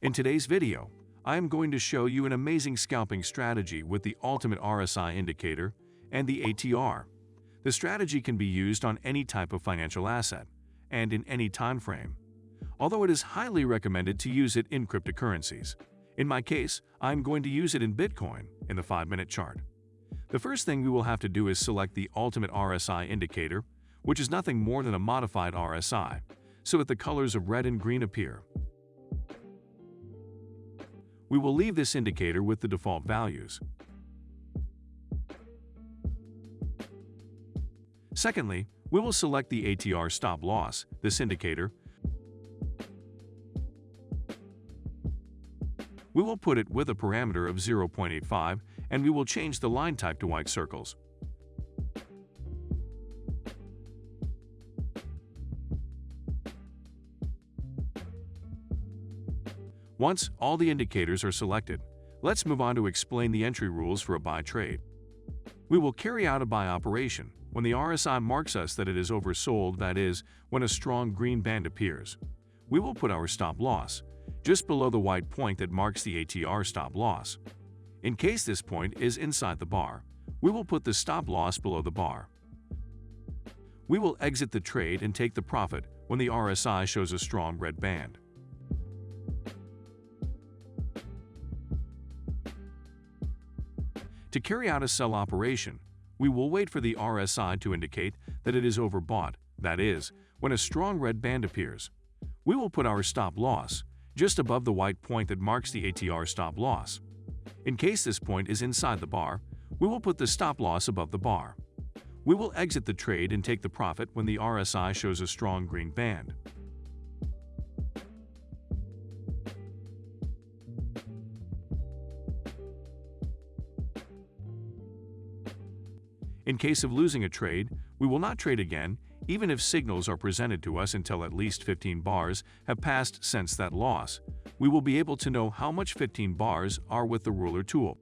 In today's video, I am going to show you an amazing scalping strategy with the ultimate RSI indicator and the ATR. The strategy can be used on any type of financial asset and in any time frame, although it is highly recommended to use it in cryptocurrencies. In my case, I'm going to use it in Bitcoin in the 5-minute chart. The first thing we will have to do is select the ultimate RSI indicator, which is nothing more than a modified RSI, so that the colors of red and green appear. We will leave this indicator with the default values. Secondly, we will select the ATR stop loss, this indicator. We will put it with a parameter of 0.85, and we will change the line type to white circles. Once all the indicators are selected, let's move on to explain the entry rules for a buy trade. We will carry out a buy operation when the RSI marks us that it is oversold, that is, when a strong green band appears. We will put our stop loss just below the white point that marks the ATR stop loss. In case this point is inside the bar, we will put the stop loss below the bar. We will exit the trade and take the profit when the RSI shows a strong red band. To carry out a sell operation, we will wait for the RSI to indicate that it is overbought, that is, when a strong red band appears. We will put our stop loss just above the white point that marks the ATR stop loss. In case this point is inside the bar, we will put the stop loss above the bar. We will exit the trade and take the profit when the RSI shows a strong green band. In case of losing a trade, we will not trade again, even if signals are presented to us until at least 15 bars have passed since that loss. We will be able to know how much 15 bars are with the ruler tool.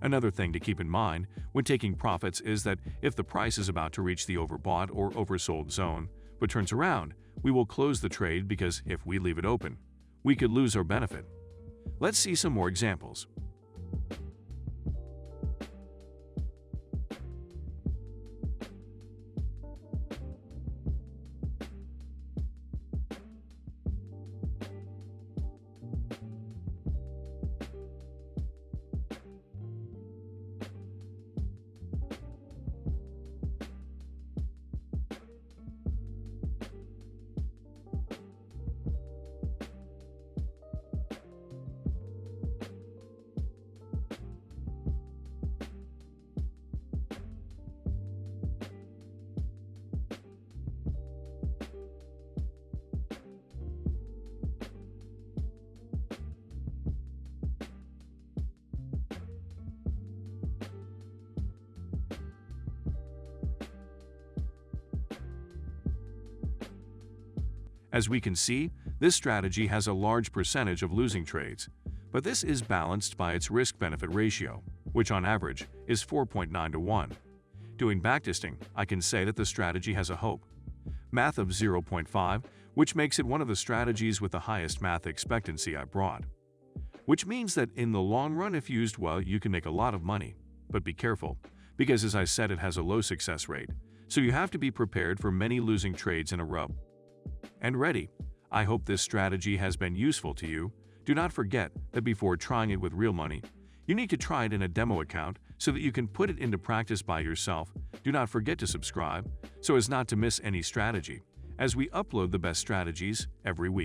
Another thing to keep in mind when taking profits is that if the price is about to reach the overbought or oversold zone, but turns around, we will close the trade because if we leave it open, we could lose our benefit. Let's see some more examples. As we can see, this strategy has a large percentage of losing trades, but this is balanced by its risk-benefit ratio, which on average is 4.9 to 1. Doing backtesting, I can say that the strategy has a hope math of 0.5, which makes it one of the strategies with the highest math expectancy I brought. Which means that in the long run, if used well, you can make a lot of money. But be careful, because as I said, it has a low success rate, so you have to be prepared for many losing trades in a row. And ready. I hope this strategy has been useful to you. Do not forget that before trying it with real money, you need to try it in a demo account so that you can put it into practice by yourself. Do not forget to subscribe so as not to miss any strategy, as we upload the best strategies every week.